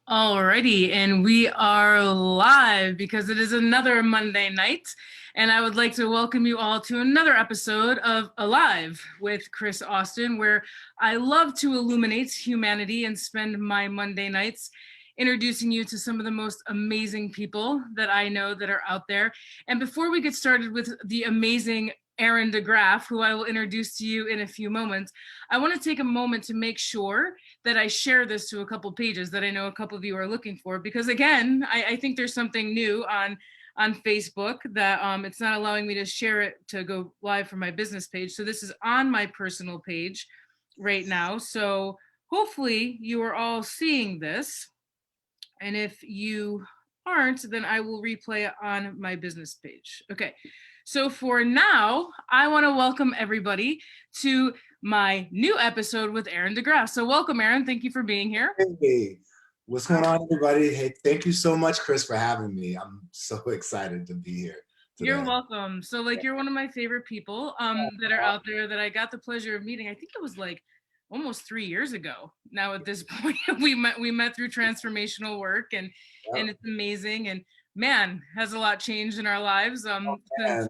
Alrighty, and we are live because it is another Monday night, and I would like to welcome you all to another episode of Alive with Chris Austin, where I love to illuminate humanity and spend my Monday nights introducing you to some of the most amazing people that I know that are out there. And before we get started with the amazing Aaron DeGraffe, who I will introduce to you in a few moments, I want to take a moment to make sure that I share this to a couple pages that I know a couple of you are looking for, because again, I think there's something new on Facebook that it's not allowing me to share it to go live from my business page. So this is on my personal page right now. So hopefully you are all seeing this. And if you aren't, then I will replay it on my business page. Okay. So for now, I want to welcome everybody to my new episode with Aaron DeGraffe. So welcome, Aaron. Thank you for being here. Hey, what's going on, everybody? Hey, thank you so much, Chris, for having me. I'm so excited to be here today. You're welcome. So you're one of my favorite people that are out there that I got the pleasure of meeting. I think it was almost 3 years ago now at this point. We met through transformational work, and it's amazing, and man, has a lot changed in our lives since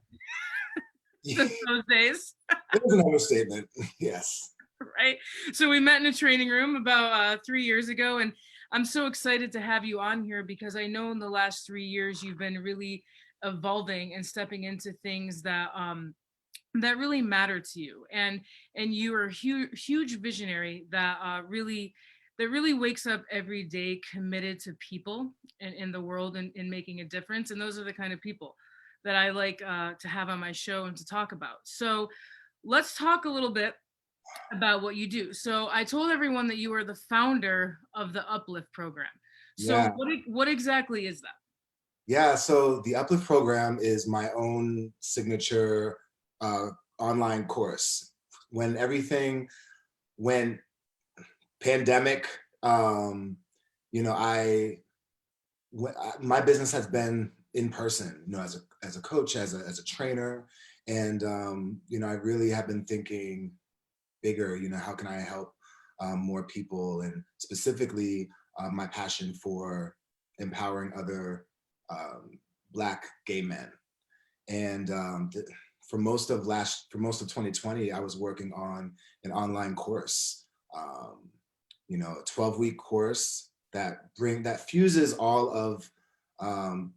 those days. It was an understatement. Yes. Right. So we met in a training room about 3 years ago, and I'm so excited to have you on here because I know in the last 3 years you've been really evolving and stepping into things that really matter to you, and you are a huge visionary that really wakes up every day committed to people and in the world and in making a difference. And those are the kind of people that I like to have on my show and to talk about. So let's talk a little bit about what you do. So I told everyone that you are the founder of the Uplift program. So Yeah. what exactly is that? Yeah. So the Uplift program is my own signature online course. When everything went pandemic, you know, my business has been in person, you know, as a coach, as a trainer, and you know, I really have been thinking bigger, you know, how can I help more people, and specifically my passion for empowering other Black gay men. And for most of 2020, I was working on an online course, you know, a 12-week course that fuses um,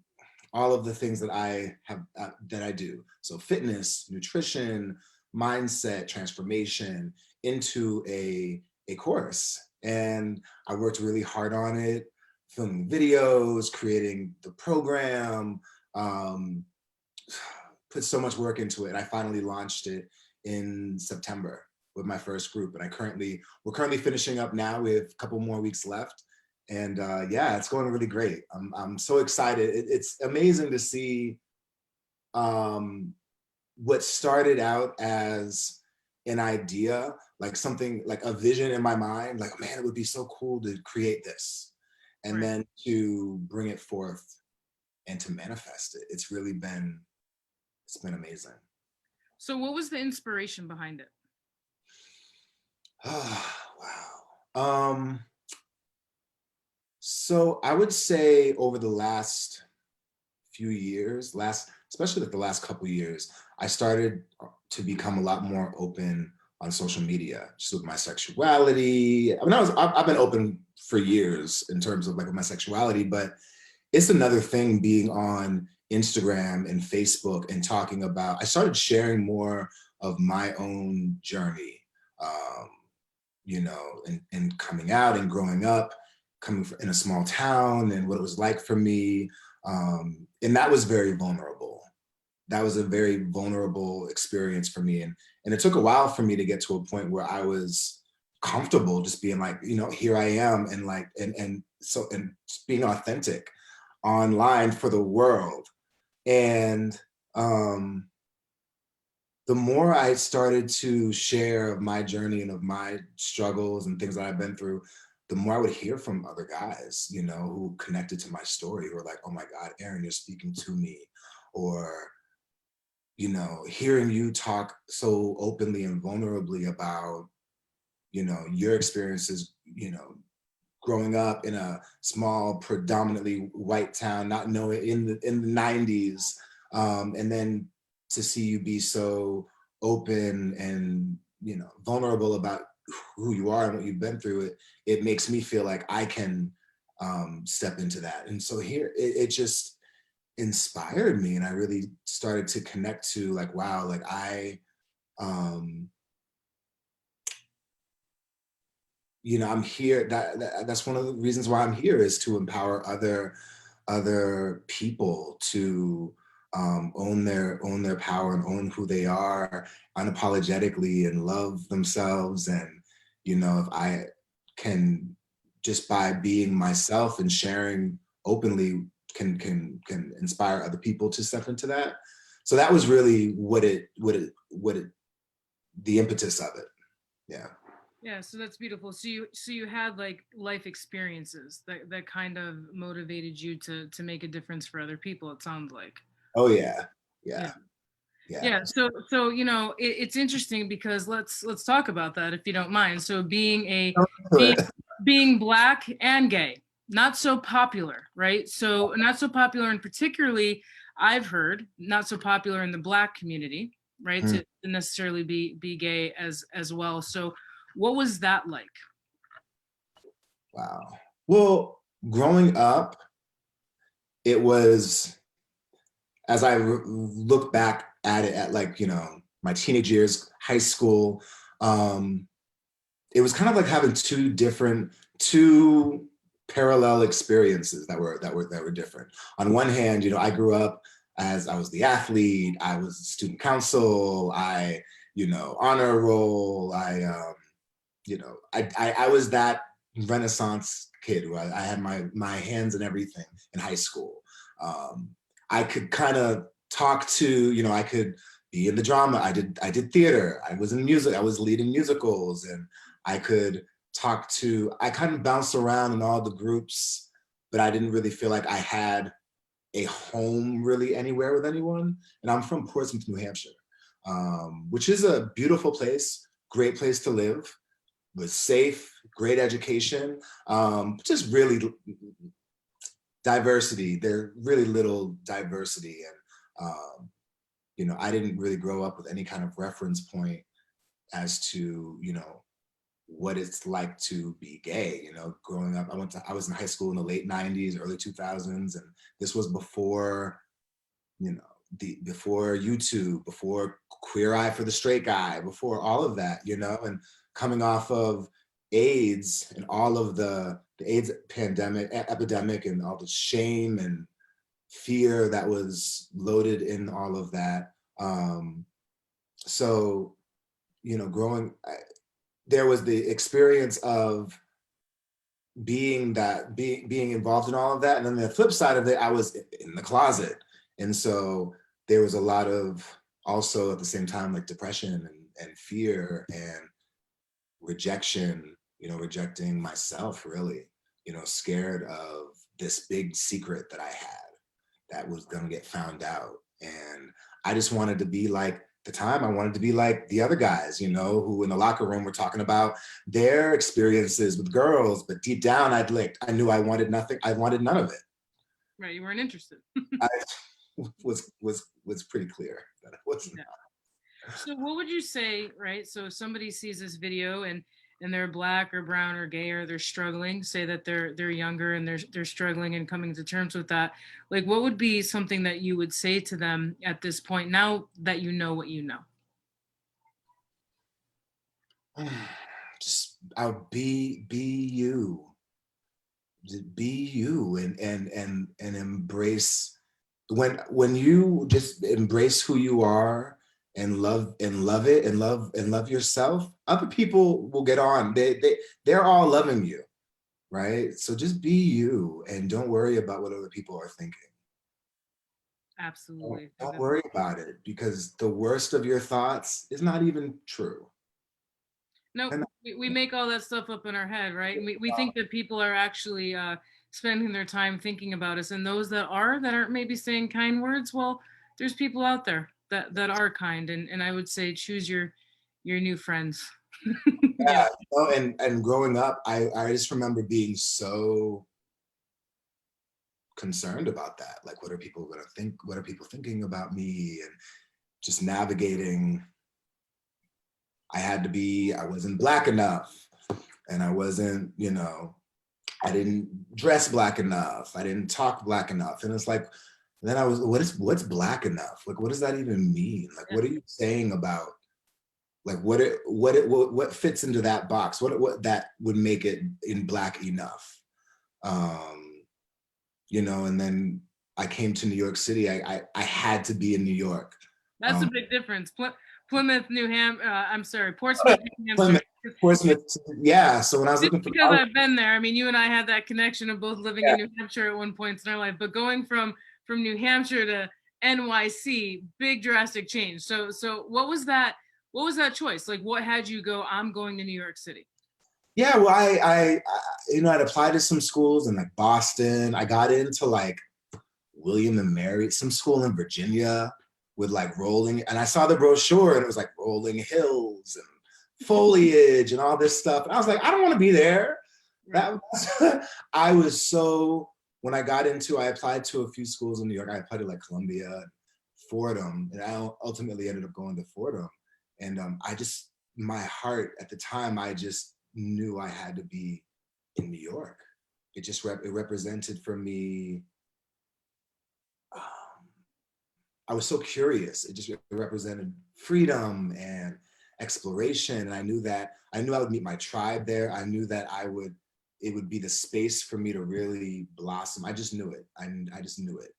all of the things that I have that I do. So fitness, nutrition, mindset, transformation into a course. And I worked really hard on it, filming videos, creating the program, put so much work into it. I finally launched it in September with my first group. And we're currently finishing up now. We have a couple more weeks left. And yeah, it's going really great. I'm so excited. It's amazing to see what started out as an idea, like something like a vision in my mind, like, man, it would be so cool to create this. And Right. then to bring it forth and to manifest it. It's been amazing. So what was the inspiration behind it? Oh, wow. So I would say over the last few years, especially like the last couple of years, I started to become a lot more open on social media, just with my sexuality. I mean, I've been open for years in terms of like my sexuality, but it's another thing being on Instagram and Facebook and talking about, I started sharing more of my own journey, you know, and coming out and growing up, coming in a small town and what it was like for me. And that was very vulnerable. That was a very vulnerable experience for me. And it took a while for me to get to a point where I was comfortable just being like, you know, here I am, and like, and just being authentic online for the world. And the more I started to share of my journey and of my struggles and things that I've been through, the more I would hear from other guys, you know, who connected to my story, who were like, oh my God, Aaron, you're speaking to me. Or, you know, hearing you talk so openly and vulnerably about, you know, your experiences, you know, growing up in a small, predominantly white town, not knowing in the 90s, and then to see you be so open and vulnerable about who you are and what you've been through, it makes me feel like I can step into that. And so here it just inspired me, and I really started to connect to like, wow, like um I'm here. That's one of the reasons why I'm here, is to empower other people to own their power and own who they are unapologetically and love themselves. And if I can, just by being myself and sharing openly, can inspire other people to step into that. So that was really what it the impetus of it. Yeah. Yeah, so that's beautiful. So you had like life experiences that kind of motivated you to make a difference for other people, it sounds like. Oh yeah. Yeah. Yeah. Yeah. Yeah, so it's interesting because let's talk about that if you don't mind. So being being black and gay, not so popular, right? So not so popular, and particularly I've heard not so popular in the black community, right? Mm, To necessarily be gay as well. So what was that like? wow. Well, growing up, it was, as I look back at it, at like my teenage years, high school, um, it was kind of like having two parallel experiences that were different. On one hand, I grew up as I was the athlete, I was student council, I honor roll, I was that Renaissance kid who I had my hands in everything in high school. Um, I could kind of talk to, I could be in the drama. I did theater. I was in music. I was leading musicals, and I could I kind of bounced around in all the groups, but I didn't really feel like I had a home really anywhere with anyone. And I'm from Portsmouth, New Hampshire, which is a beautiful place, great place to live, was safe, great education, just really diversity. There's really little diversity. And, I didn't really grow up with any kind of reference point as to, what it's like to be gay. Growing up, I was in high school in the late 90s, early 2000s. And this was before, you know, before YouTube, before Queer Eye for the Straight Guy, before all of that, and coming off of AIDS and all of the AIDS epidemic, and all the shame and fear that was loaded in all of that. So, there was the experience of being involved in all of that, and then the flip side of it, I was in the closet. And so there was a lot of, also at the same time, like depression and fear and rejection, rejecting myself, really, scared of this big secret that I had that was going to get found out. And I just wanted to be like, the time I wanted to be like the other guys, who in the locker room were talking about their experiences with girls, but deep down I knew I wanted nothing. I wanted none of it. Right, you weren't interested. I was pretty clear that I wasn't. Yeah. So what would you say, right? So if somebody sees this video and they're black or brown or gay, or they're struggling, say that they're younger and they're struggling and coming to terms with that, like what would be something that you would say to them at this point, now that you know what you know? Just I'll be you. Just be you, and embrace, when you just embrace who you are and love it and love yourself, other people will get on. They're all loving you, right? So just be you and don't worry about what other people are thinking. Absolutely. Don't worry about it, because the worst of your thoughts is not even true. No, And we make all that stuff up in our head, right? And we think that people are actually spending their time thinking about us. And those that aren't maybe saying kind words, well, there's people out there that are kind. And I would say choose your new friends. Yeah. Oh, and growing up, I just remember being so concerned about that. Like, what are people gonna think? What are people thinking about me? And just navigating. I wasn't black enough, and I wasn't, I didn't dress black enough. I didn't talk black enough. And it's like, then I was, what's black enough? Like, what does that even mean? Like, what are you saying about, like, what fits into that box? What that would make it in black enough? Um, and then I came to New York City. I had to be in New York. That's a Um, big difference. Plymouth, I'm sorry, Portsmouth, New Hampshire. Plymouth, Portsmouth, yeah. So when I was Just looking for because college, I've been there, I mean, you and I had that connection of both living yeah, in New Hampshire at one point in our life, but going from New Hampshire to NYC, big drastic change. So what was that? What was that choice? Like, what had you go? I'm going to New York City. yeah. Well, I'd applied to some schools in like Boston. I got into like William and Mary, some school in Virginia with like rolling, and I saw the brochure and it was like rolling hills and foliage and all this stuff. And I was like, I don't want to be there. Right. That was, I was so, when I applied to a few schools in New York. I applied to like Columbia, Fordham, and I ultimately ended up going to Fordham. And my heart at the time, I just knew I had to be in New York. It represented for me, um, I was so curious. It just represented freedom and exploration. And I knew I would meet my tribe there. I knew that it would be the space for me to really blossom. I just knew it. I just knew it.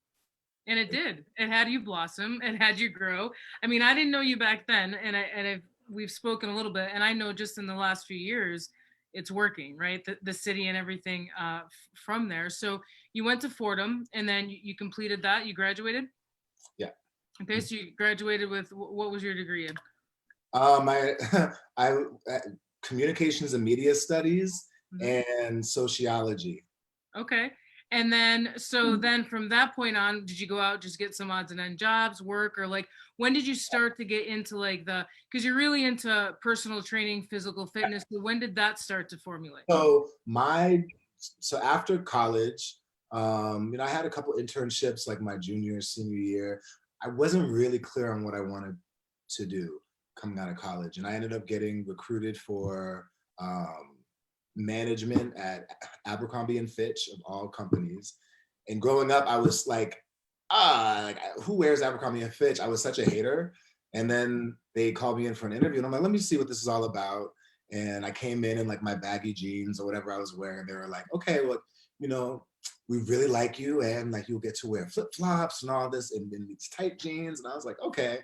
And it did. It had you blossom. It had you grow. I mean, I didn't know you back then, we've spoken a little bit, and I know just in the last few years, it's working, right? The city and everything from there. So you went to Fordham, and then you completed that. You graduated. Yeah. Okay, so you graduated with what was your degree in? I, I communications and media studies Mhm. and sociology. Okay. And then, so then from that point on, did you go out, just get some odds and end jobs, work, or like, when did you start to get into like because you're really into personal training, physical fitness. So when did that start to formulate? So after college, I had a couple internships like my junior, senior year. I wasn't really clear on what I wanted to do coming out of college, and I ended up getting recruited for management at Abercrombie and Fitch, of all companies. And growing up, I was like, who wears Abercrombie and Fitch? I was such a hater. And then they called me in for an interview, and I'm like, let me see what this is all about. And I came in like my baggy jeans or whatever I was wearing. They were like, okay, well, we really like you, and like you'll get to wear flip flops and all this, and these tight jeans. And I was like, okay.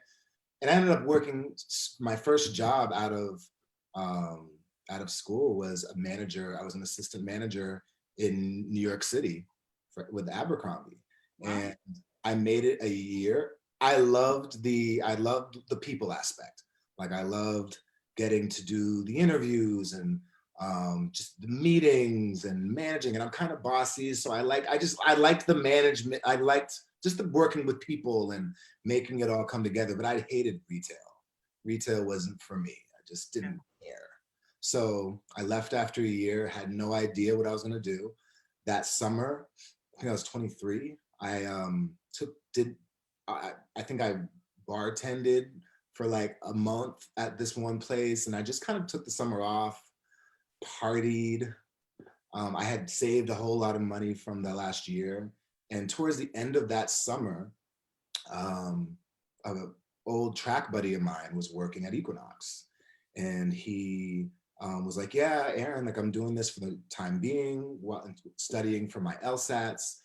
And I ended up working. My first job out of school was a manager. I was an assistant manager in New York City with Abercrombie. Wow. And I made it a year. I loved the people aspect. Like, I loved getting to do the interviews and just the meetings and managing. And I'm kind of bossy, so I liked the management. I liked just the working with people and making it all come together. But I hated retail. Retail wasn't for me. I just didn't care. So I left after a year, had no idea what I was going to do. That summer, I think I was 23. I think I bartended for like a month at this one place, and I just kind of took the summer off, partied. I had saved a whole lot of money from the last year, and towards the end of that summer, an old track buddy of mine was working at Equinox, and he was like, yeah, Aaron, like, I'm doing this for the time being, studying for my LSATs.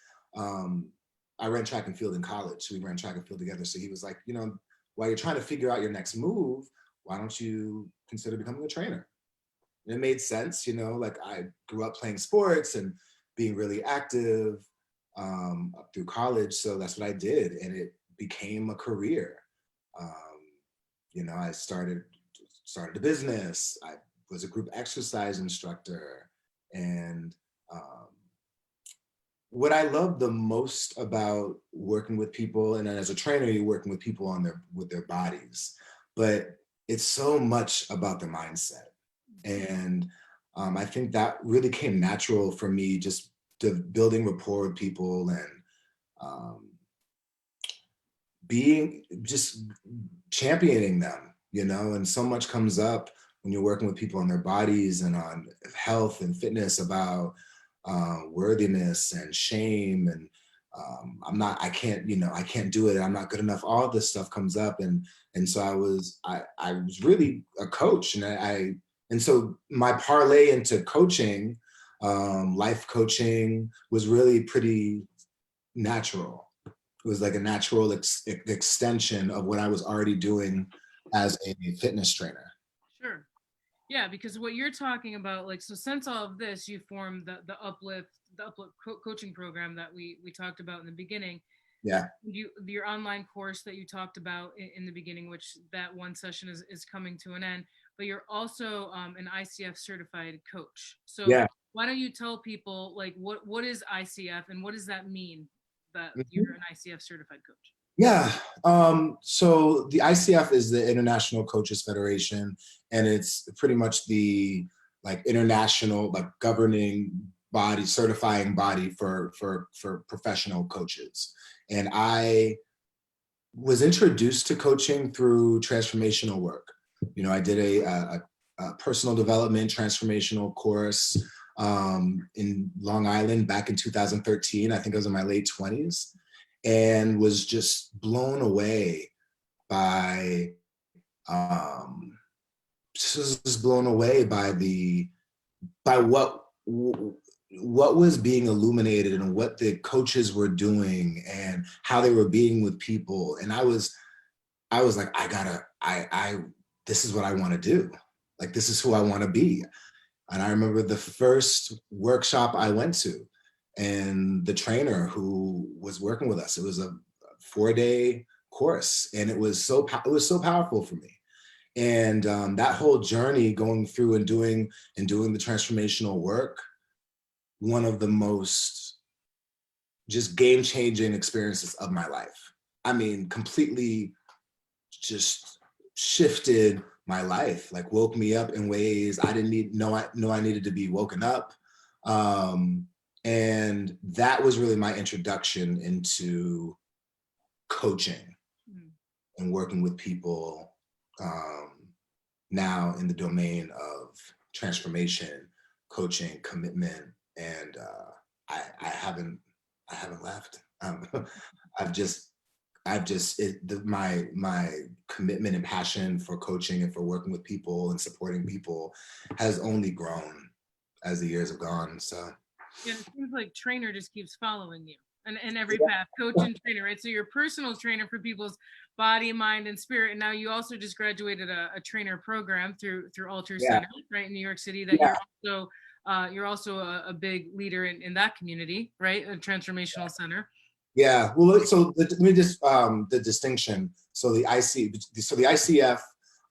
I ran track and field in college, so we ran track and field together. So he was like, while you're trying to figure out your next move, why don't you consider becoming a trainer? And it made sense, like, I grew up playing sports and being really active up through college. So that's what I did. And it became a career. I started a business. I was a group exercise instructor. And what I love the most about working with people, and then as a trainer, you're working with people with their bodies, but it's so much about their mindset. And I think that really came natural for me, just building rapport with people and um, being just championing them, and so much comes up when you're working with people on their bodies and on health and fitness about worthiness and shame and I can't, I can't do it. I'm not good enough. All this stuff comes up. And so I was really a coach and so my parlay into coaching, life coaching was really pretty natural. It was like a natural extension of what I was already doing as a fitness trainer. Sure. Yeah, because what you're talking about, like, so since all of this, you formed the uplift coaching program that we talked about in the beginning. Yeah. Your online course that you talked about in the beginning, which that one session is coming to an end, but you're also an ICF certified coach. So Yeah. why don't you tell people, like, what is ICF and what does that mean that Mhm. you're an ICF certified coach? Yeah. So the ICF is the International Coaches Federation, and it's pretty much the like international like governing body, certifying body for professional coaches. And I was introduced to coaching through transformational work. I did a personal development transformational course in Long Island back in 2013. I think I was in my late 20s and was just blown away by just blown away by what was being illuminated and what the coaches were doing and how they were being with people. And I was like, I this is what I want to do. Like, this is who I want to be. And I remember the first workshop I went to and the trainer who was working with us, it was a 4-day course. And it was so powerful for me. And that whole journey going through and doing the transformational work, one of the most just game-changing experiences of my life. I mean, completely just shifted my life, like woke me up in ways I didn't know I needed to be woken up. And that was really my introduction into coaching and working with people now in the domain of transformation, coaching, commitment, and I haven't left. My commitment and passion for coaching and for working with people and supporting people has only grown as the years have gone. So Yeah, it seems like trainer just keeps following you and every path, coach and trainer, right? So you're a personal trainer for people's body, mind, and spirit. And now you also just graduated a trainer program through Alter yeah, Center, right, in New York City. That yeah, you're also a big leader in that community, right? A transformational center. yeah. Well, so let me just the distinction. So the ICF,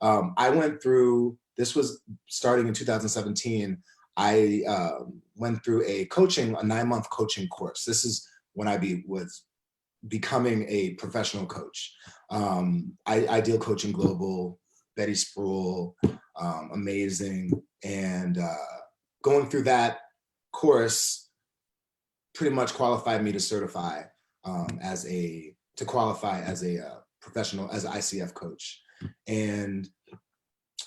I went through. This was starting in 2017. I went through a 9-month coaching course. This is when was becoming a professional coach. Ideal Coaching Global, Betty Spruill, amazing. And going through that course pretty much qualified me to certify to qualify as a professional, as an ICF coach. And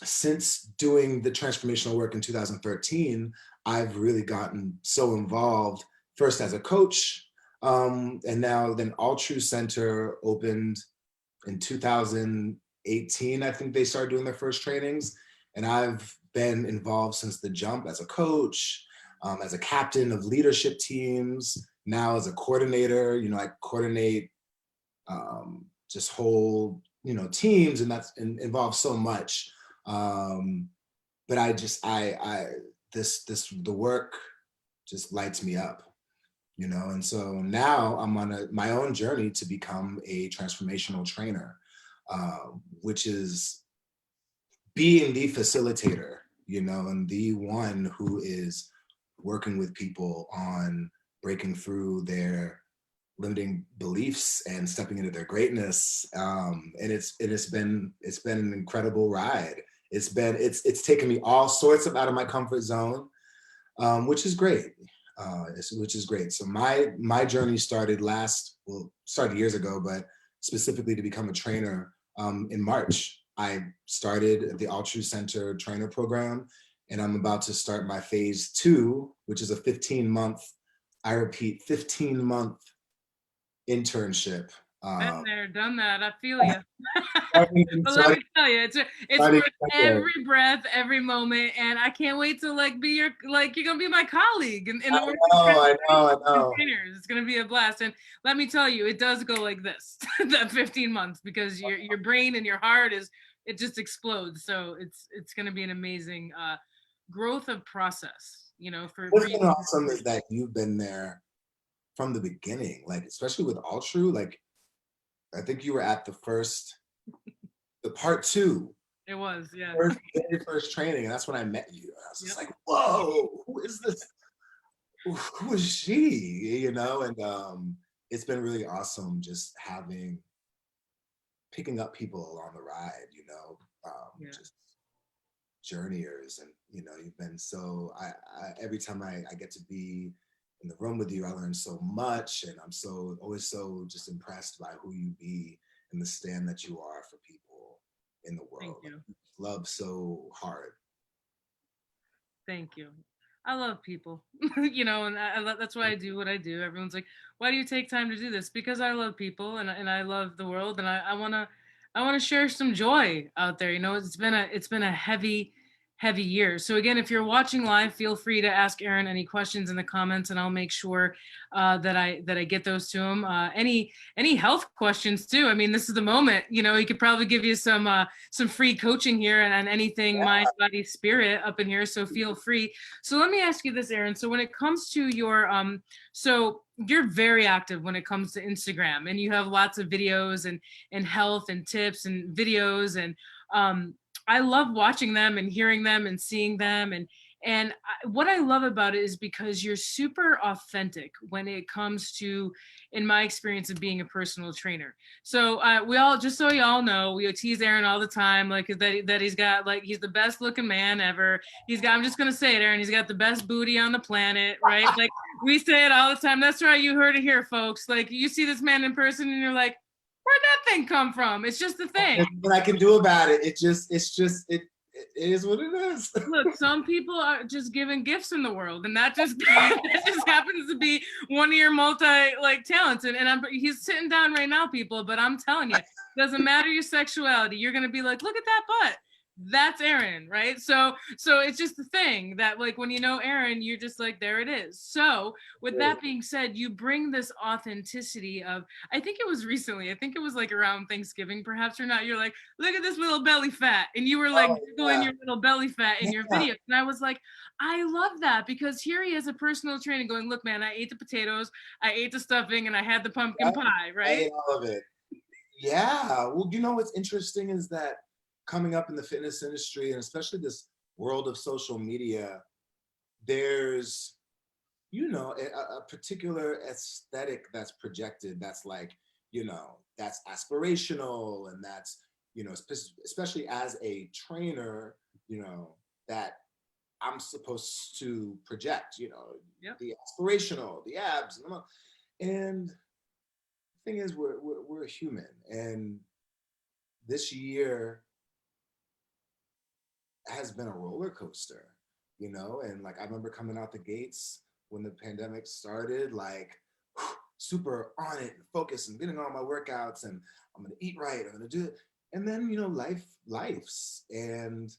since doing the transformational work in 2013, I've really gotten so involved, first as a coach, and now then All True Center opened in 2018. I think they started doing their first trainings, and I've been involved since the jump as a coach, as a captain of leadership teams, now as a coordinator. I coordinate just whole teams, and that's involves so much. But the work just lights me up, and so now I'm on my own journey to become a transformational trainer, which is being the facilitator, and the one who is working with people on breaking through their limiting beliefs and stepping into their greatness. And it's been an incredible ride. It's taken me all sorts of out of my comfort zone, which is great. Which is great. So my journey started started years ago, but specifically to become a trainer in March. I started at the All True Center trainer program, and I'm about to start my phase 2, which is a 15-month, I repeat, 15-month internship. Been there, done that. I feel you. Starting, But let me tell you, it's starting, worth every breath, every moment, and I can't wait to be you're gonna be my colleague in the work I know. trainers. It's gonna be a blast. And let me tell you, it does go like this, that 15 months, because your brain and your heart it just explodes. So it's gonna be an amazing growth of process. What's been awesome is that you've been there from the beginning, like especially with All True. Like I think you were at the part 2. It was, yeah. Very first training, and that's when I met you. I was just like, whoa, who is this? Who is she? And it's been really awesome just picking up people along the ride, just journeyers. And you've been so I every time I get to be in the room with you, I learn so much, and I'm always so just impressed by who you be and the stand that you are for people in the world. Thank you. Love so hard. Thank you. I love people, and that's why I do what I do. Everyone's like, "Why do you take time to do this?" Because I love people, and I love the world, and I wanna share some joy out there. It's been a heavy year. So again, if you're watching live, feel free to ask Aaron any questions in the comments, and I'll make sure that I get those to him. Any health questions too. I mean, this is the moment. He could probably give you some free coaching here and anything mind, body, spirit up in here. So feel free. So let me ask you this, Aaron. So when it comes to your so you're very active when it comes to Instagram, and you have lots of videos and health and tips and videos, and I love watching them and hearing them and seeing them. And what I love about it is because you're super authentic when it comes to, in my experience of being a personal trainer. So we all, just so y'all know, we tease Aaron all the time, like that he's got, like, he's the best looking man ever. I'm just going to say it, Aaron, he's got the best booty on the planet, right? Like we say it all the time. That's right. You heard it here, folks. Like you see this man in person and you're like, where'd that thing come from? It's just the thing. What I can do about it. It is what it is. Look, some people are just given gifts in the world, and that just happens to be one of your talents. And he's sitting down right now, people. But I'm telling you, doesn't matter your sexuality. You're gonna be like, look at that butt. That's Aaron, right? So it's just the thing that, like, when you know Aaron, you're just like, there it is. So with that being said, you bring this authenticity of, I think it was recently, I think it was like around Thanksgiving, perhaps or not, you're like, look at this little belly fat. And you were like, doing your little belly fat in your video. And I was like, I love that, because here he is, a personal trainer going, look, man, I ate the potatoes, I ate the stuffing, and I had the pumpkin pie, right? I ate all of it. Yeah. Well, what's interesting is that coming up in the fitness industry, and especially this world of social media, there's, a particular aesthetic that's projected that's like, that's aspirational, and that's, especially as a trainer, that I'm supposed to project, the aspirational, the abs, and the thing is, we're human, and this year has been a roller coaster, and like I remember coming out the gates when the pandemic started, like super on it and focused and getting all my workouts, and I'm gonna eat right, I'm gonna do it, and then life's, and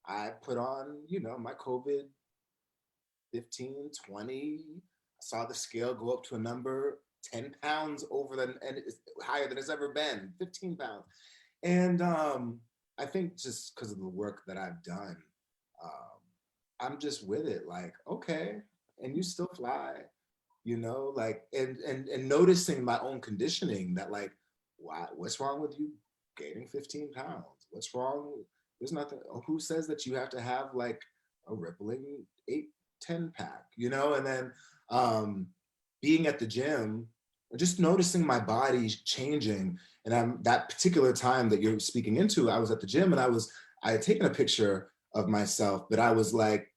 I put on my COVID 15, 20. I saw the scale go up to a number 10 pounds and it's higher than it's ever been, 15 pounds, and I think just because of the work that I've done, I'm just with it. Like, okay, and you still fly, like, and noticing my own conditioning that, like, what's wrong with you gaining 15 pounds? What's wrong? There's nothing. Who says that you have to have like a rippling 8-10 pack, And then being at the gym, just noticing my body changing. And that particular time that you're speaking into, I was at the gym, and I I had taken a picture of myself, but I was like,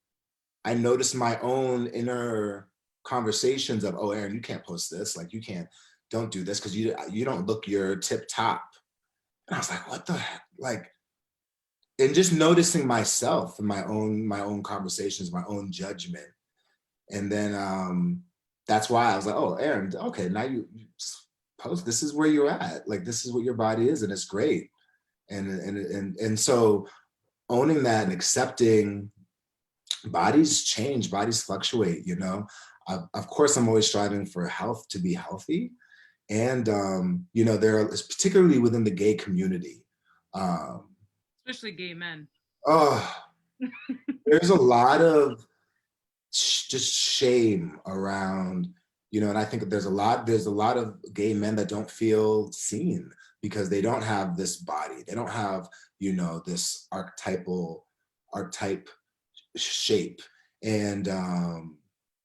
I noticed my own inner conversations of, oh, Aaron, you can't post this. Like, you can't, don't do this because you don't look your tip top. And I was like, what the heck? Like, and just noticing myself and my own conversations, my own judgment. And then that's why I was like, oh, Aaron, okay, now you just post. This is where you're at. Like, this is what your body is, and it's great. And so owning that and accepting bodies change, bodies fluctuate, you know. Of course, I'm always striving for health, to be healthy. And, you know, there are, particularly within the gay community, um, Especially gay men. oh, there's a lot of just shame around, you know, and I think there's a lot of gay men that don't feel seen because they don't have this body. They don't have, you know, this archetype shape. And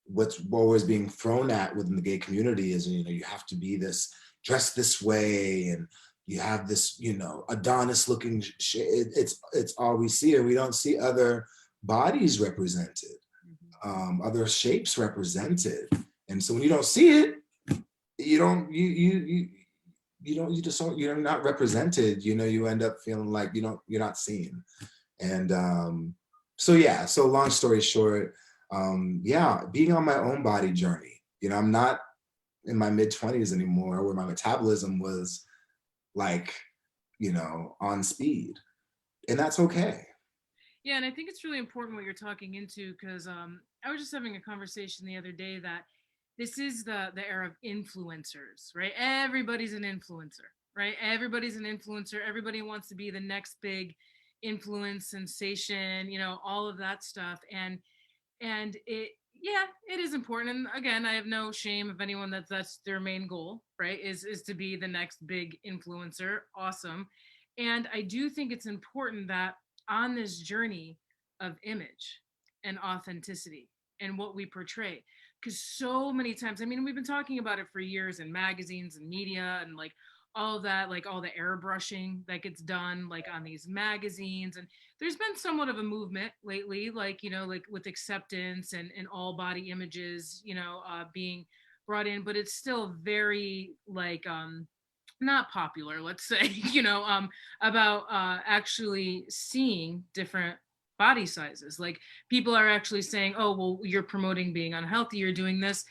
what's always being thrown at within the gay community is, you know, you have to be this, dressed this way, and you have this, you know, Adonis looking it's all we see, and we don't see other bodies represented, other shapes represented. And so when you don't see it, you don't you just don't, you're not represented, you know. You end up feeling like you're not seen. And so yeah, so long story short, yeah, being on my own body journey, you know, I'm not in my mid-20s anymore where my metabolism was like, you know, on speed, and that's okay. Yeah, and I think it's really important what you're talking into, because I was just having a conversation the other day that this is the era of influencers, right? Everybody's an influencer, right? Everybody's an influencer. Everybody wants to be the next big influence sensation, you know, all of that stuff. And it, yeah, it is important. And again, I have no shame of anyone that's their main goal, right? Is to be the next big influencer. Awesome. And I do think it's important that on this journey of image and authenticity and what we portray, because so many times, I mean, we've been talking about it for years in magazines and media and like all of that, like all the airbrushing that gets done like on these magazines. And there's been somewhat of a movement lately, like, you know, like with acceptance and all body images, you know, being brought in, but it's still very like not popular, let's say, you know, about actually seeing different body sizes. Like people are actually saying, oh, well, you're promoting being unhealthy, you're doing this.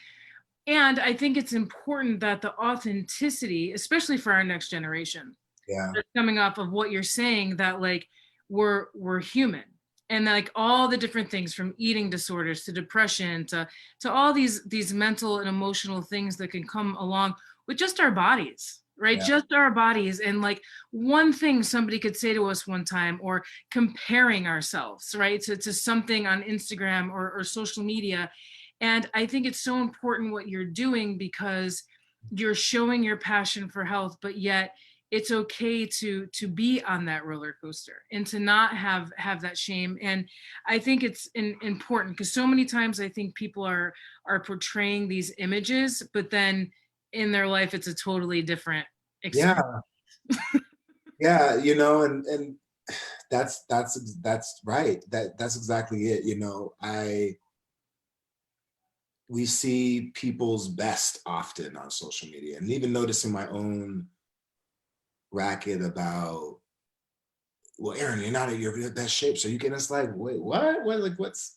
And I think it's important that the authenticity, especially for our next generation, Yeah, that's coming off of what you're saying, that like we're human, and like all the different things from eating disorders to depression to all these mental and emotional things that can come along with just our bodies, right? yeah, Just our bodies. And like one thing somebody could say to us one time, or comparing ourselves, right, to something on Instagram or social media. And I think it's so important what you're doing, because you're showing your passion for health, but yet it's okay to be on that roller coaster and to not have that shame. And I think it's important, because so many times I think people are portraying these images, but then in their life it's a totally different experience. yeah, yeah, you know. And that's right, that's exactly it, you know. We see people's best often on social media, and even noticing my own racket about, well, Aaron, you're not at your best shape, so you can, it's like, wait, what, like, what's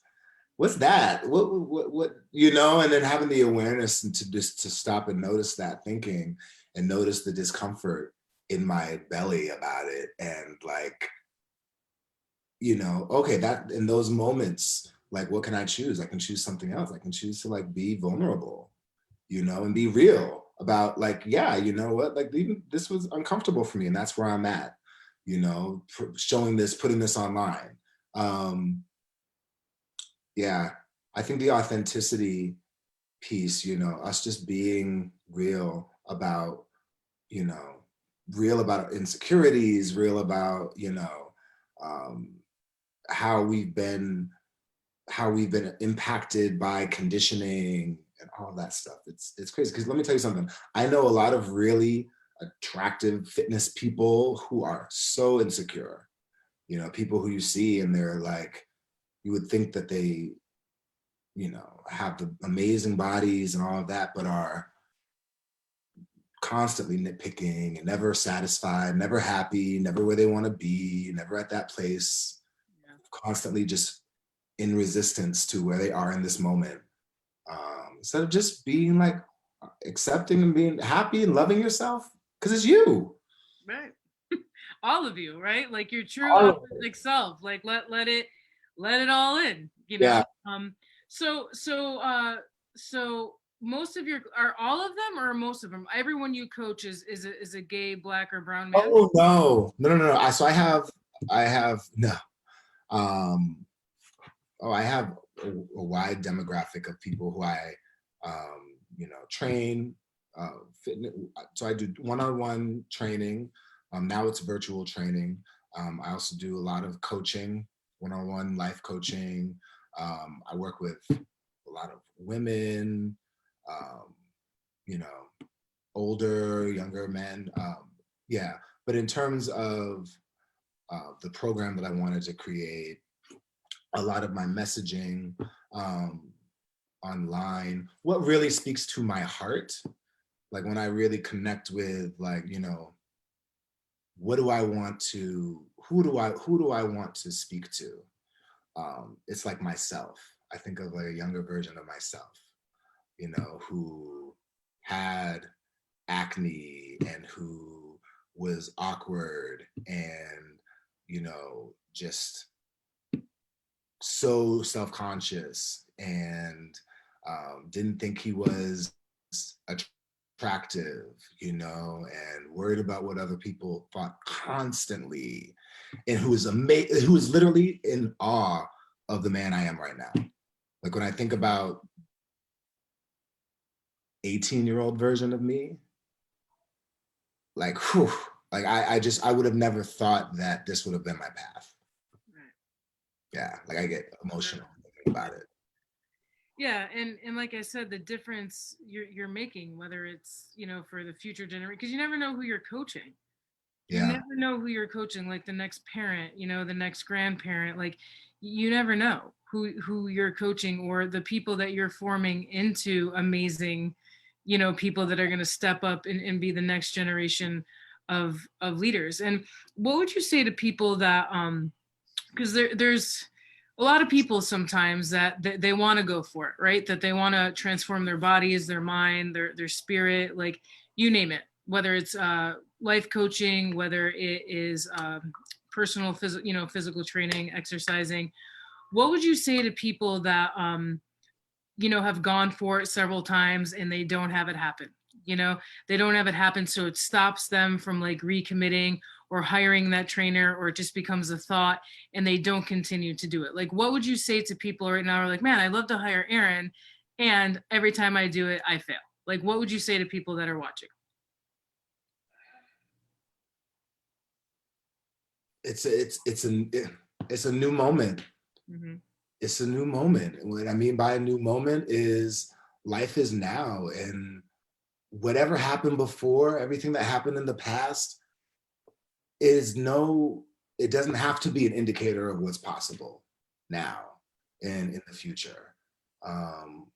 that, what, you know. And then having the awareness and to just to stop and notice that thinking, and notice the discomfort in my belly about it, and like, you know, okay, that in those moments, like, what can I choose? I can choose something else. I can choose to like be vulnerable, you know, and be real about, like, yeah, you know what, like, even this was uncomfortable for me, and that's where I'm at, you know, showing this, putting this online. um yeah, I think the authenticity piece, you know, us just being real about, you know, real about insecurities, real about, you know, um how we've been impacted by conditioning and all that stuff. It's crazy, because let me tell you something. I know a lot of really attractive fitness people who are so insecure, You know, people who you see and they're like, you would think that they, you know, have the amazing bodies and all of that, but are constantly nitpicking and never satisfied, never happy, never where they want to be, never at that place, Yeah. constantly just in resistance to where they are in this moment. Instead of just being like accepting and being happy and loving yourself, because it's you. Right. All of you, right? Like your true All of it. authentic self. Like let it all in, you know. Yeah. So so most of your, are all of them or most of them? Everyone you coach is a gay, black, or brown man? Oh no, no, no, no. So I have no. Um, oh, I have a wide demographic of people who I, you know, train, fitness. So I do one-on-one training. Now it's virtual training. I also do a lot of coaching, one-on-one life coaching. I work with a lot of women, um, you know, older, younger men. Yeah, but in terms of the program that I wanted to create, a lot of my messaging um, online, what really speaks to my heart, like when I really connect with, like, you know, what do I want to, who do I want to speak to? It's like myself. I think of like a younger version of myself, you know, who had acne and who was awkward and, you know, just so self-conscious and didn't think he was attractive, you know, and worried about what other people thought constantly, and who is amazing, who is literally in awe of the man I am right now. Like when I think about 18-year-old version of me, like, whew, like I would have never thought that this would have been my path. Right. Yeah, like I get emotional thinking about it. Yeah, and like I said, the difference you're making, whether it's, you know, for the future generation, because you never know who you're coaching. You Yeah, never know who you're coaching, like the next parent, you know, the next grandparent. Like you never know who you're coaching, or the people that you're forming into amazing, you know, people that are going to step up and be the next generation of leaders. And what would you say to people that because there's a lot of people sometimes that they want to go for it, right? That they want to transform their bodies, their mind, their spirit, like you name it. Whether it's life coaching, whether it is personal physical training, exercising. What would you say to people that you know, have gone for it several times and they don't have it happen? You know, they don't have it happen, so it stops them from like recommitting or hiring that trainer, or it just becomes a thought and they don't continue to do it. Like, what would you say to people right now who are like, man, I love to hire Aaron, and every time I do it, I fail? Like, what would you say to people that are watching? it's a new moment. Mm-hmm. It's a new moment. And what I mean by a new moment is life is now, and whatever happened before, everything that happened in the past is no, it doesn't have to be an indicator of what's possible now and in the future. Um,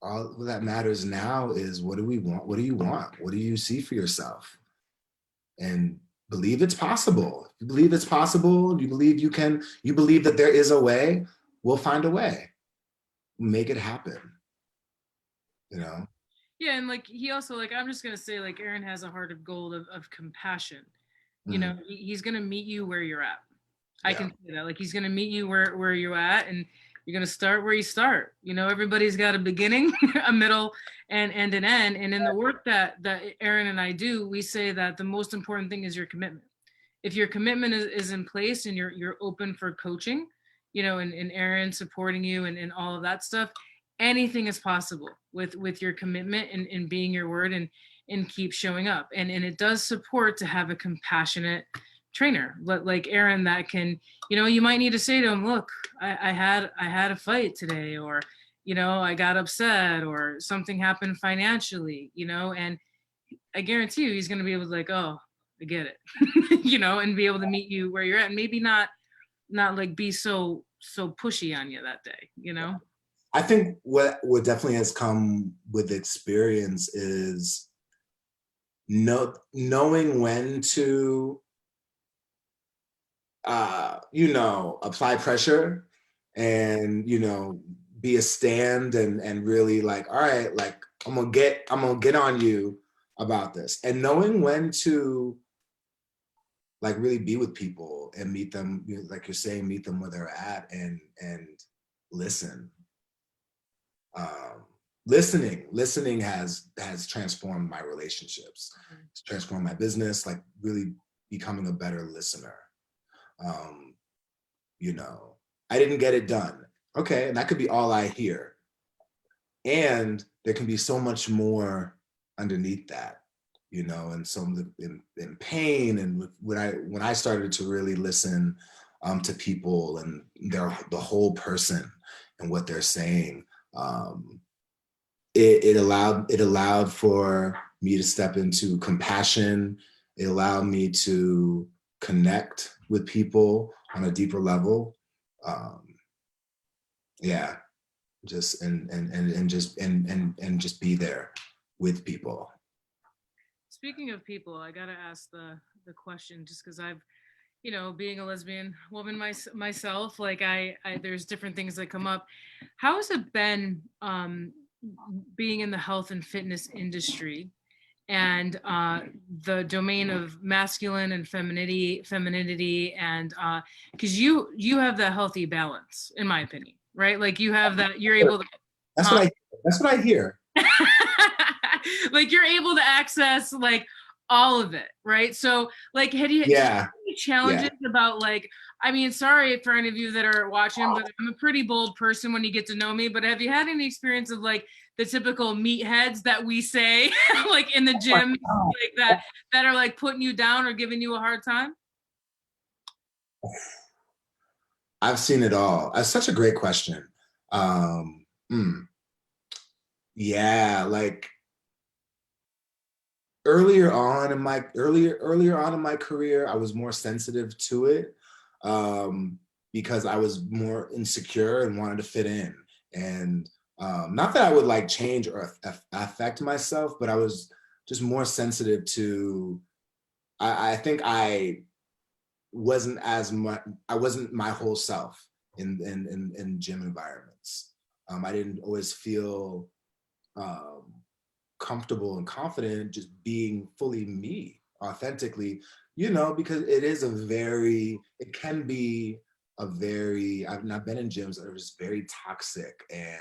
all that matters now is, what do we want? What do you want? What do you see for yourself? And believe it's possible. If you believe it's possible, you believe you can, you believe that there is a way, we'll find a way. Make it happen, you know? Yeah, and like he also, like, I'm just gonna say, like, Aaron has a heart of gold of compassion. You Mm, know, he's gonna meet you where you're at. I yeah. can say that. Like, he's gonna meet you where you're at, and you're gonna start where you start. You know, everybody's got a beginning, a middle, and an end. And in the work that Aaron and I do, we say that the most important thing is your commitment. If your commitment is in place and you're open for coaching, you know, and Aaron supporting you and all of that stuff, anything is possible with your commitment and being your word and keep showing up. And it does support to have a compassionate trainer like Aaron that can, you know, you might need to say to him, look, I had a fight today, or, you know, I got upset, or something happened financially, you know, and I guarantee you he's going to be able to, like, oh, I get it. You know, and be able to meet you where you're at, and maybe not like be so pushy on you that day, you know? I think what definitely has come with experience is knowing when to apply pressure and be a stand and really like, all right, like I'm gonna get on you about this, and knowing when to like really be with people and meet them, like you're saying, meet them where they're at and listen. Listening has transformed my relationships. It's transformed my business, like really becoming a better listener. um I didn't get it done, okay, and that could be all I hear, and there can be so much more underneath that, and some in pain. And when I started to really listen to people and the whole person and what they're saying, um, it allowed for me to step into compassion. It allowed me to connect with people on a deeper level. Um, yeah, just and just be there with people. Speaking of people, I gotta ask the question, just because I've, being a lesbian woman myself, like I there's different things that come up. How has it been being in the health and fitness industry and the domain of masculine and femininity, and because you have that healthy balance, in my opinion, right? Like you have that, you're able to. That's what I hear. Like you're able to access like all of it, right? So like did you have any challenges about like, I mean, sorry for any of you that are watching, but I'm a pretty bold person when you get to know me, but have you had any experience of like the typical meatheads that we say like in the gym, like that are like putting you down or giving you a hard time? I've seen it all. That's such a great question. um yeah, like earlier on in my career, I was more sensitive to it, because I was more insecure and wanted to fit in. And not that I would like change or affect myself, but I was just more sensitive to. I think I wasn't my whole self in gym environments. I didn't always feel um, comfortable and confident just being fully me, authentically, because it can be a very, I've not been in gyms that are just very toxic and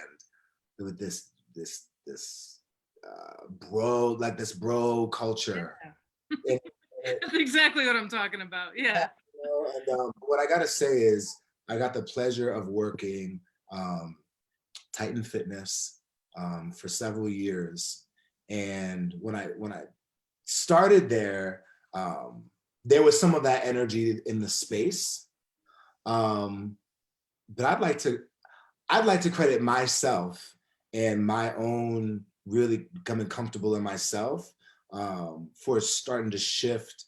with this this bro culture. Yeah. That's exactly what I'm talking about. Yeah. And what I gotta say is I got the pleasure of working Titan Fitness for several years. And when I started there, there was some of that energy in the space. But I'd like to credit myself and my own really becoming comfortable in myself for starting to shift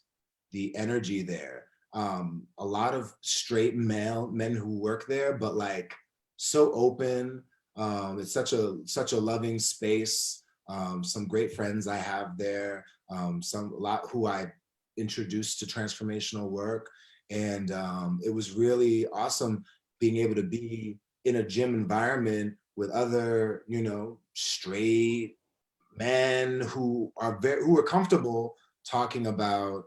the energy there. A lot of straight men who work there, but like so open. It's such a loving space. Some great friends I have there. A lot who I introduced to transformational work, and it was really awesome being able to be in a gym environment with other, straight men who are comfortable talking about,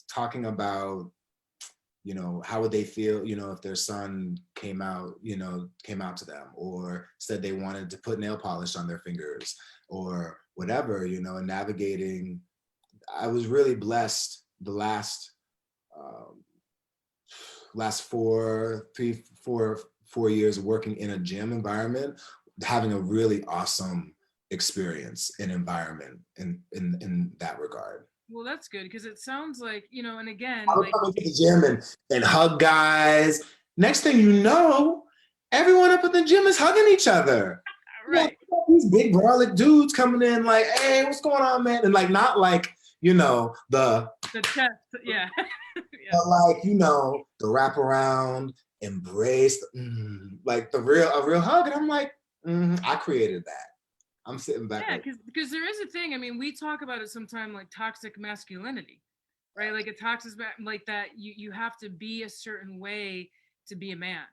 talking about, how would they feel, if their son came out to them or said they wanted to put nail polish on their fingers or whatever, and navigating. I was really blessed the last 4 years of working in a gym environment, having a really awesome experience and environment in that regard. Well, that's good, because it sounds like, and again, I would like come into the gym and hug guys. Next thing you know, everyone up in the gym is hugging each other. right. These big brolic dudes coming in like, hey, what's going on, man? And like, not like, The chest, yeah. Yeah. like, the wraparound, embrace, like a real hug. And I'm like, I created that. I'm sitting back Yeah, like, because there is a thing. I mean, we talk about it sometimes like toxic masculinity, right? Like a toxic like that you have to be a certain way to be a man,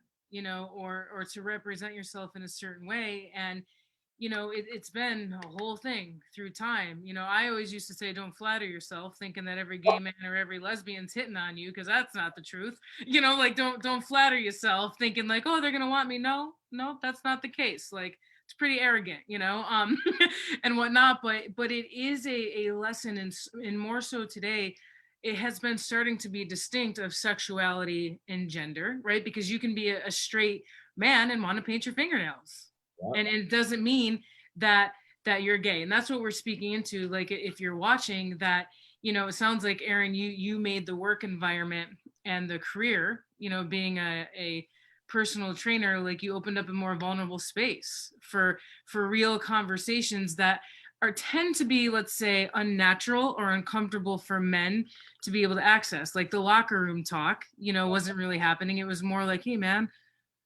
or to represent yourself in a certain way. And it's been a whole thing through time. I always used to say, don't flatter yourself thinking that every gay man or every lesbian's hitting on you, because that's not the truth. Like don't flatter yourself thinking like, oh, they're gonna want me. No, no, that's not the case. Like it's pretty arrogant, and whatnot. But it is a lesson, in more so today. It has been starting to be distinct of sexuality and gender, right? Because you can be a straight man and want to paint your fingernails, and it doesn't mean that you're gay. And that's what we're speaking into. Like if you're watching that, it sounds like, Aaron, you made the work environment and the career, being a personal trainer, like you opened up a more vulnerable space for real conversations that tend to be, let's say, unnatural or uncomfortable for men to be able to access. Like the locker room talk, wasn't really happening. It was more like, hey man,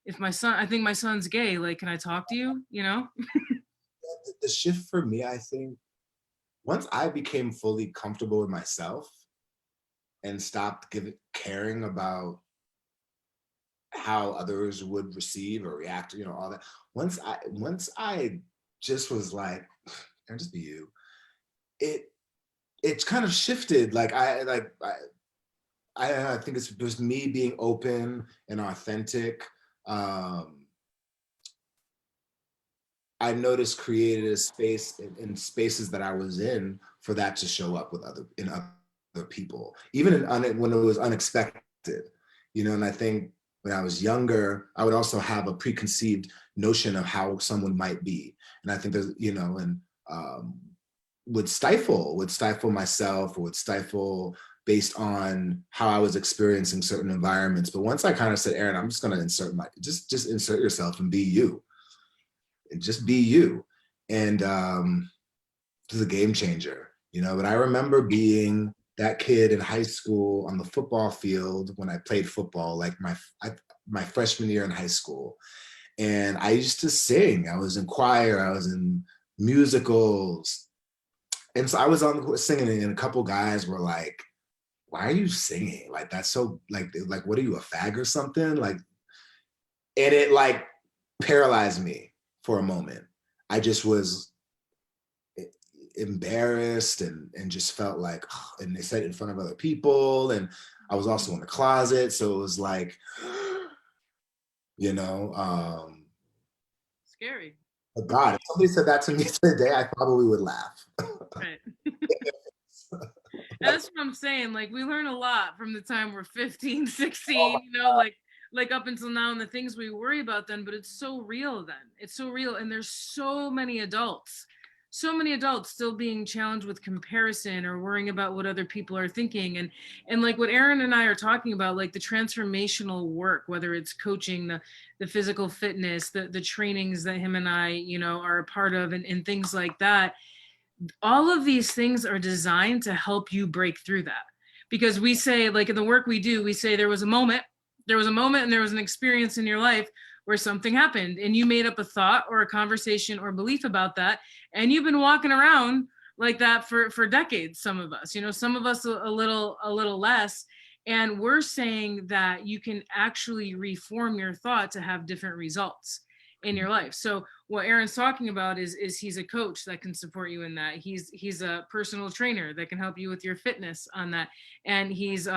if I think my son's gay, like, can I talk to you? the shift for me, I think, once I became fully comfortable with myself and stopped caring about how others would receive or react, all that. Once I just was like, and just be you, it's kind of shifted. Like I think it's just me being open and authentic. I noticed created a space in spaces that I was in for that to show up in other people, even when it was unexpected, And I think when I was younger, I would also have a preconceived notion of how someone might be, and I think there's, and would stifle myself, or would stifle based on how I was experiencing certain environments. But once I kind of said, Aaron, I'm just going to just insert yourself and be you. And just be you. And it was a game changer, But I remember being that kid in high school on the football field when I played football, like my freshman year in high school. And I used to sing. I was in choir. I was in musicals. And so I was singing, and a couple guys were like, why are you singing? Like, that's so, like, what are you, a fag or something? Like, and it like paralyzed me for a moment. I just was embarrassed and just felt like, oh, and they said it in front of other people. And I was also in the closet. So it was like, scary. Oh God, if somebody said that to me today, I probably would laugh. Right. That's what I'm saying. Like we learn a lot from the time we're 15, 16, like up until now, and the things we worry about then, but it's so real then. It's so real. And there's so many adults still being challenged with comparison or worrying about what other people are thinking. And like what Aaron and I are talking about, like the transformational work, whether it's coaching, the physical fitness, the trainings that him and I, are a part of, and things like that. All of these things are designed to help you break through that. Because we say, like in the work we do, we say there was a moment and there was an experience in your life where something happened and you made up a thought or a conversation or belief about that. And you've been walking around like that for decades. Some of us, some of us a little less. And we're saying that you can actually reform your thought to have different results in your life. So what Aaron's talking about is he's a coach that can support you in that. He's a personal trainer that can help you with your fitness on that. And he's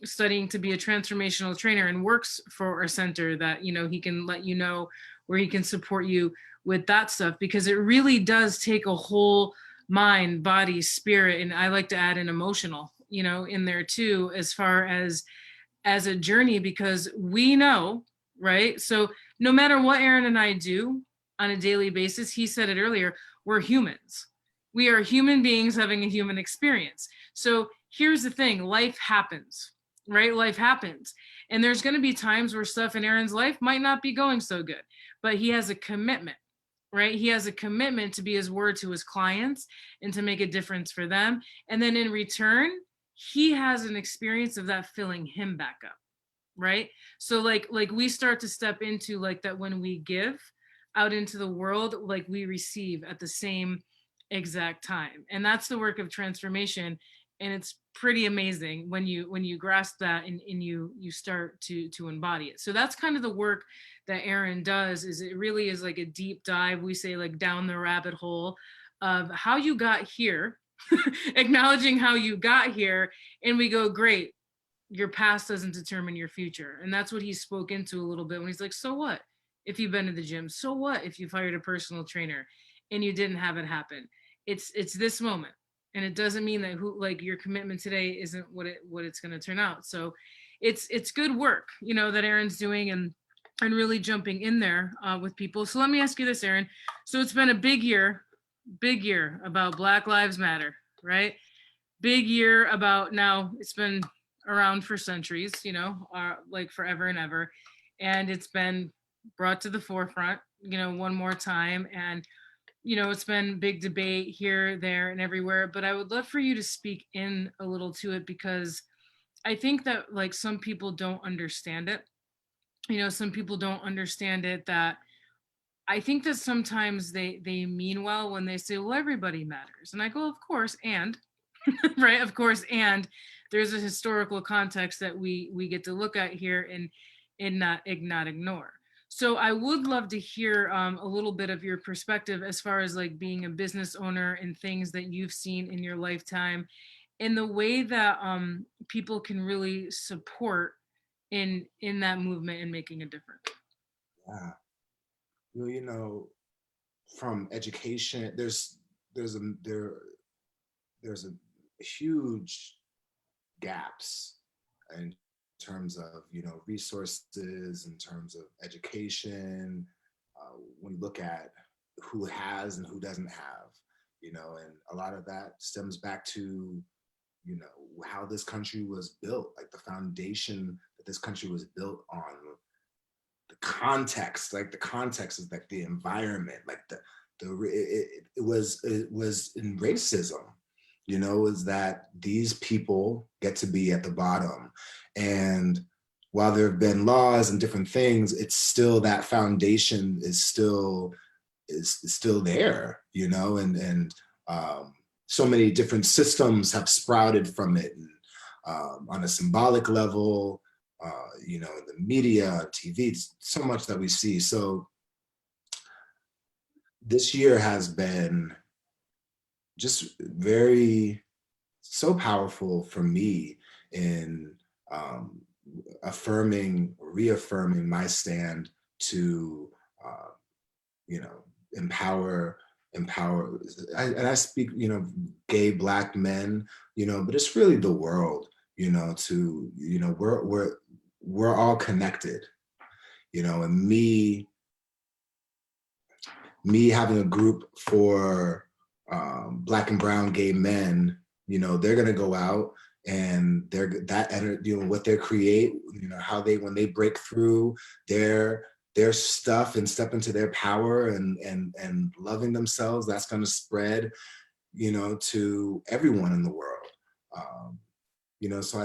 studying to be a transformational trainer and works for a center that, he can let you know where he can support you with that stuff, because it really does take a whole mind, body, spirit. And I like to add an emotional, in there too, as far as a journey, because we know, right? So no matter what Aaron and I do on a daily basis, he said it earlier, we're humans. We are human beings having a human experience. So here's the thing, life happens, right? Life happens. And there's going to be times where stuff in Aaron's life might not be going so good, but he has a commitment. right? He has a commitment to be his word to his clients and to make a difference for them. And then in return, he has an experience of that filling him back up, right? So like we start to step into like that when we give out into the world, like we receive at the same exact time. And that's the work of transformation. And it's pretty amazing when you grasp that and you start to embody it. So that's kind of the work that Aaron does. Is it really is like a deep dive, we say, like down the rabbit hole of how you got here, acknowledging how you got here. And we go, great, your past doesn't determine your future. And that's what he spoke into a little bit when he's like, so what if you've been to the gym? So what if you've hired a personal trainer and you didn't have it happen? It's this moment. And it doesn't mean that who like your commitment today isn't what it's going to turn out. So it's good work, you know, that Aaron's doing and really jumping in there with people. So let me ask you this, Aaron. So it's been a big year about Black Lives Matter, right? Big year about, now it's been around for centuries, you know, like forever and ever. And it's been brought to the forefront, you know, one more time. And, you know, it's been big debate here, there, and everywhere. But I would love for you to speak in a little to it, because I think that like some people don't understand it. You know, some people don't understand it, that I think that sometimes they mean well when they say, well, everybody matters. And I go, of course, and right, of course, and there's a historical context that we get to look at here and not ignore. So I would love to hear a little bit of your perspective as far as like being a business owner and things that you've seen in your lifetime, and the way that people can really support in that movement and making a difference. Yeah. Well, you know, from education, there's a there's a huge gaps in terms of, you know, resources, in terms of education. When you look at who has and who doesn't have, you know, and a lot of that stems back to, you know, how this country was built, like the foundation that this country was built on, the context, like the context is like the environment, like it was in racism, you know, is that these people get to be at the bottom. And while there have been laws and different things, it's still, that foundation is still there, you know, and so many different systems have sprouted from it, and on a symbolic level, you know, the media, TV, so much that we see. So this year has been just very, so powerful for me in um, reaffirming my stand to, uh, you know, empower. And I speak, you know, gay Black men, you know, but it's really the world, you know, to, you know, we're all connected, you know, and me having a group for Black and brown gay men, you know, they're gonna go out and they're that energy, you know, what they create, you know, how they, when they break through their stuff and step into their power and loving themselves, that's gonna spread, you know, to everyone in the world. Um, you know, so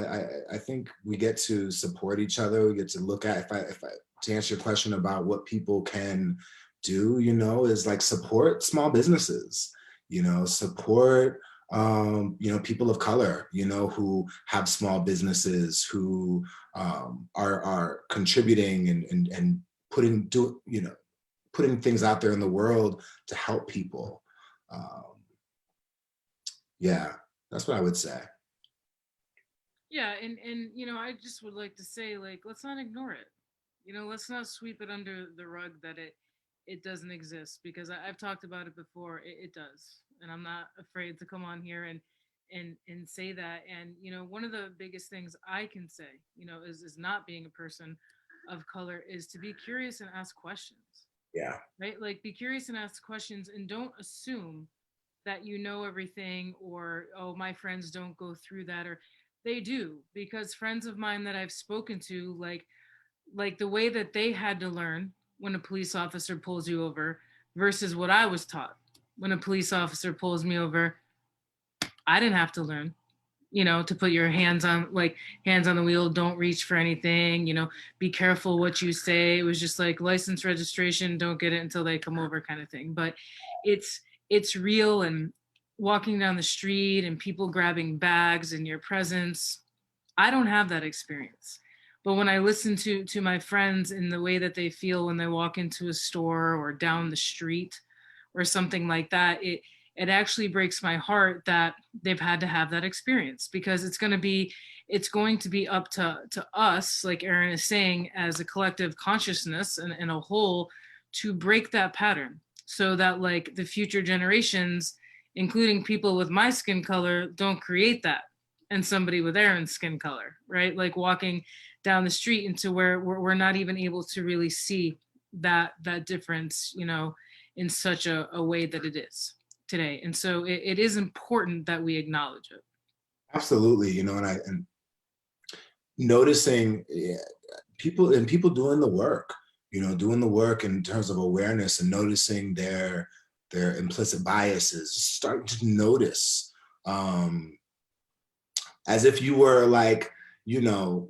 I think we get to support each other. We get to look at, if I to answer your question about what people can do, you know, is like support small businesses, you know, support you know, people of color, you know, who have small businesses, who are contributing and you know, putting things out there in the world to help people. Um, yeah, that's what I would say. Yeah, and you know, I just would like to say, like, let's not ignore it. You know, let's not sweep it under the rug that it doesn't exist, because I've talked about it before. It does, and I'm not afraid to come on here and say that. And you know, one of the biggest things I can say, you know, is not being a person of color, is to be curious and ask questions, Yeah. right? Like, be curious and ask questions, and don't assume that you know everything, or oh, my friends don't go through that, or they do, because friends of mine that I've spoken to, like the way that they had to learn when a police officer pulls you over, versus what I was taught. When a police officer pulls me over, I didn't have to learn, to put your hands on the wheel, don't reach for anything, be careful what you say. It was just like license registration, don't get it until they come over kind of thing. But it's it's real. And walking down the street and people grabbing bags in your presence, I don't have that experience. But when I listen to my friends in the way that they feel when they walk into a store or down the street or something like that, it actually breaks my heart that they've had to have that experience, because it's going to be up to us, like Erin is saying, as a collective consciousness and a whole, to break that pattern, so that like the future generations, including people with my skin color, don't create that and somebody with Erin's skin color, right? Like walking down the street into where we're not even able to really see that difference, in such a way that it is today. And so it is important that we acknowledge it. Absolutely, and noticing, yeah, people doing the work, doing the work in terms of awareness and noticing their implicit biases, starting to notice, as if you were like, you know,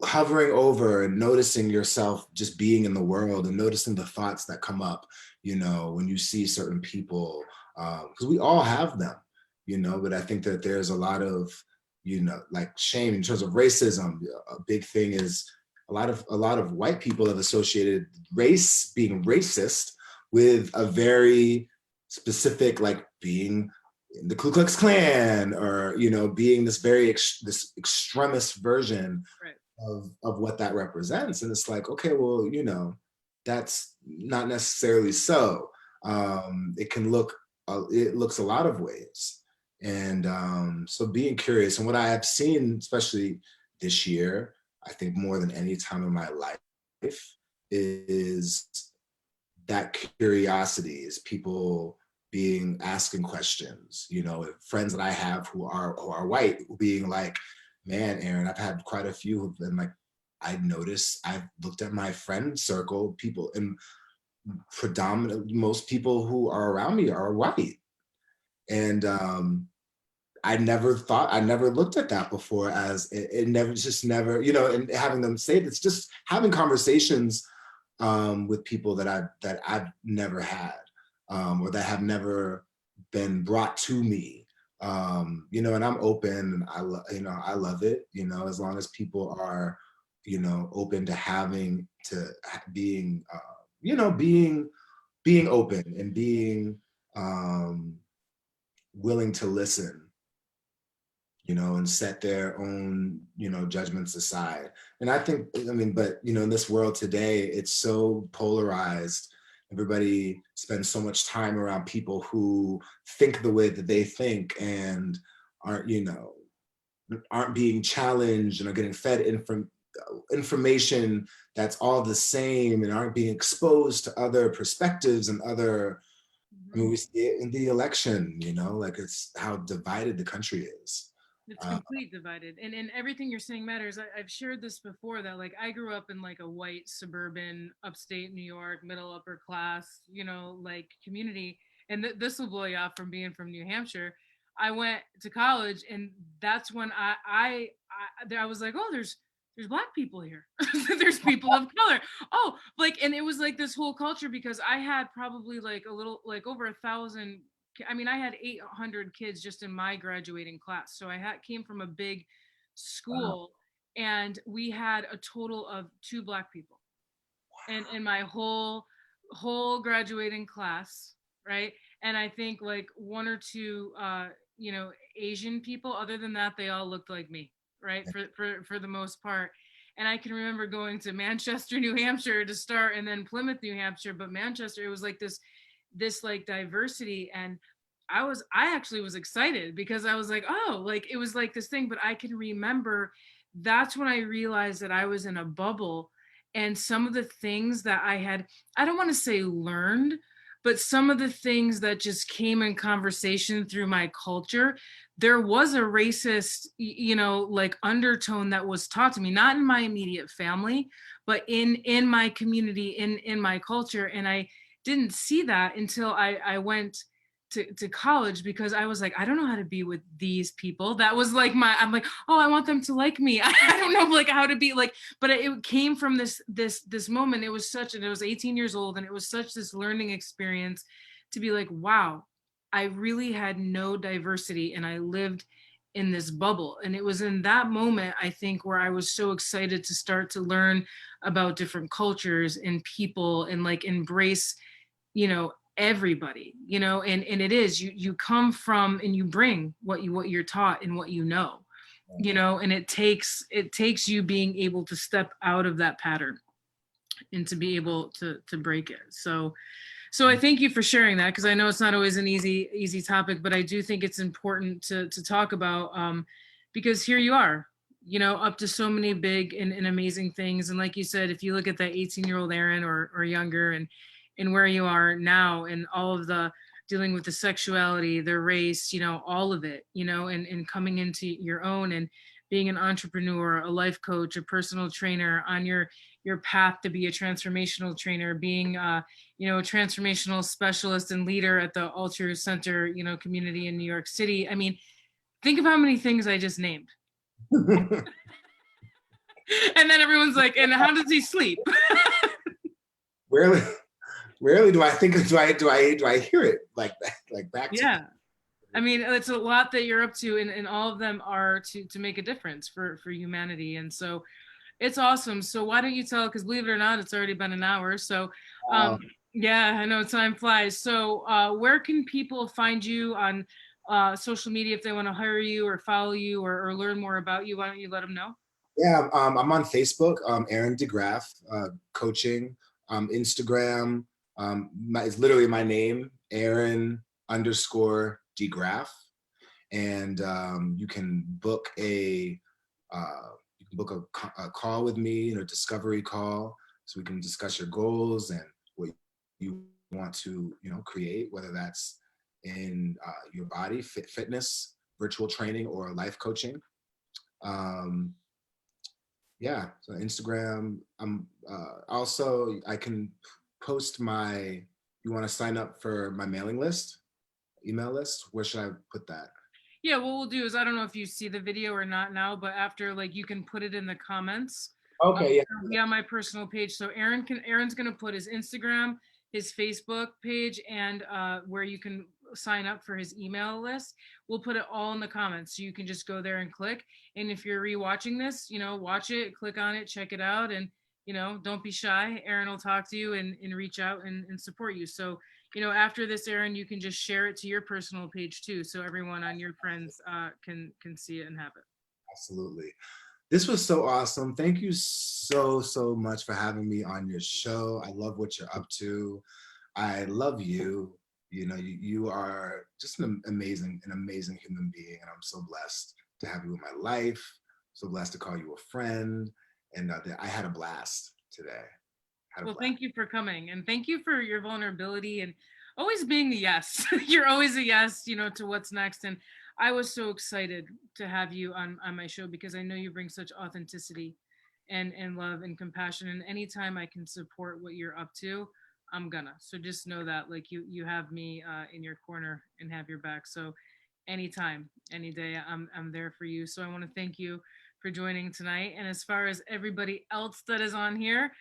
hovering over and noticing yourself just being in the world and noticing the thoughts that come up, when you see certain people, because we all have them, but I think that there's a lot of, like shame in terms of racism. A big thing is a lot of white people have associated race, being racist, with a very specific, like being in the Ku Klux Klan, or being this this extremist version Right. of what that represents. And it's like, okay, well, that's not necessarily so. It can look, it looks a lot of ways. And so being curious, and what I have seen, especially this year, I think more than any time in my life, is that curiosity, is people being asking questions, friends that I have who are white, being like, man, Aaron, I've had quite a few who've been like, I've looked at my friend circle, people, and predominantly most people who are around me are white. And I never looked at that before, as it never, just never, and having them say it's just having conversations with people that I've never had, or that have never been brought to me. And I'm open, and I love it, as long as people are, open to being, being open, and being willing to listen, and set their own, judgments aside. And I think, but, in this world today, it's so polarized. Everybody spends so much time around people who think the way that they think, and aren't, aren't being challenged, and are getting fed information that's all the same, and aren't being exposed to other perspectives and other, we see it in the election, like it's how divided the country is. It's complete divided, and everything you're saying matters. I've shared this before, that like I grew up in like a white suburban upstate New York middle upper class, like community. And this will blow you off from being from New Hampshire. I went to college, and that's when I was like, oh, there's black people here. There's people of color. Oh, like, and it was like this whole culture, because I had probably like a little, like over 1,000. I had 800 kids just in my graduating class. So came from a big school, and we had a total of 2 black people, and in my whole graduating class, right? And I think like 1 or 2, Asian people. Other than that, they all looked like me, right? For the most part. And I can remember going to Manchester, New Hampshire to start, and then Plymouth, New Hampshire. But Manchester, it was like this like diversity. And I actually was excited, because I was like, oh, like it was like this thing. But I can remember that's when I realized that I was in a bubble, and some of the things that I don't want to say learned, but some of the things that just came in conversation through my culture, there was a racist, like undertone that was taught to me, not in my immediate family, but in my community, in my culture. And didn't see that until I went to college, because I was like, I don't know how to be with these people. That was like I'm like, oh, I want them to like me. I don't know like how to be like, but it came from this moment. It was such, and I was 18 years old, and it was such this learning experience to be like, wow, I really had no diversity and I lived in this bubble. And it was in that moment, I think, where I was so excited to start to learn about different cultures and people and like embrace, everybody, and it is, you come from and you bring what you're taught and what and it takes you being able to step out of that pattern and to be able to break it. So I thank you for sharing that, because I know it's not always an easy topic, but I do think it's important to talk about, because here you are, up to so many big and amazing things. And like you said, if you look at that 18-year-old Erin or younger, and where you are now, and all of the dealing with the sexuality, the race, all of it, and coming into your own and being an entrepreneur, a life coach, a personal trainer on your path to be a transformational trainer, being a transformational specialist and leader at the Alter Center, community in New York City. I mean, think of how many things I just named. And then everyone's like, and how does he sleep? Rarely do I think, do I hear it like that, like back to Yeah. I mean, it's a lot that you're up to, and all of them are to make a difference for humanity. And so it's awesome. So why don't you tell, because believe it or not, it's already been an hour. So yeah, I know time flies. So where can people find you on social media if they want to hire you or follow you or learn more about you? Why don't you let them know? Yeah, I'm on Facebook, Aaron DeGraffe, coaching, Instagram. It's literally my name, Aaron underscore DeGraffe, and you can book a call with me, discovery call, so we can discuss your goals and what you want to create, whether that's in your body, fitness, virtual training, or life coaching. Yeah, so Instagram. Also, I can post you want to sign up for my mailing list, email list? Where should I put that? Yeah, what we'll do is, I don't know if you see the video or not now, but after, like, you can put it in the comments. Okay, yeah. Yeah, my personal page. So Aaron's gonna put his Instagram, his Facebook page, and where you can sign up for his email list. We'll put it all in the comments, so you can just go there and click. And if you're rewatching this, watch it, click on it, check it out, and don't be shy. Aaron will talk to you and reach out and support you. So after this, Aaron, you can just share it to your personal page too, so everyone on your friends can see it and have it. Absolutely. This was so awesome. Thank you so much for having me on your show. I love what you're up to. I love you. You are just an amazing human being, and I'm so blessed to have you in my life. So blessed to call you a friend, and I had a blast today. Well, thank you for coming, and thank you for your vulnerability and always being the yes. You're always a yes, to what's next. And I was so excited to have you on my show, because I know you bring such authenticity and love and compassion. And anytime I can support what you're up to, I'm gonna. So just know that, like, you have me in your corner and have your back. So anytime, any day, I'm there for you. So I want to thank you for joining tonight. And as far as everybody else that is on here,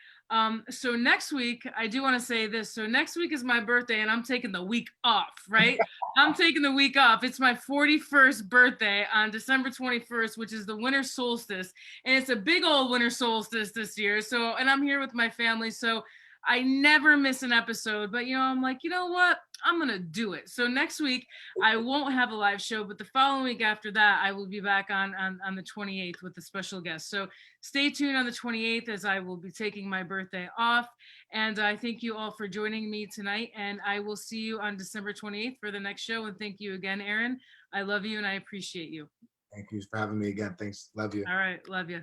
so next week, I do want to say this. So next week is my birthday, and I'm taking the week off, right? I'm taking the week off. It's my 41st birthday on December 21st, which is the winter solstice. And it's a big old winter solstice this year. So, and I'm here with my family. So I never miss an episode, but I'm like, you know what? I'm going to do it. So next week, I won't have a live show, but the following week after that, I will be back on the 28th with a special guest. So stay tuned on the 28th, as I will be taking my birthday off. And I thank you all for joining me tonight. And I will see you on December 28th for the next show. And thank you again, Aaron. I love you and I appreciate you. Thank you for having me again. Thanks. Love you. All right. Love you.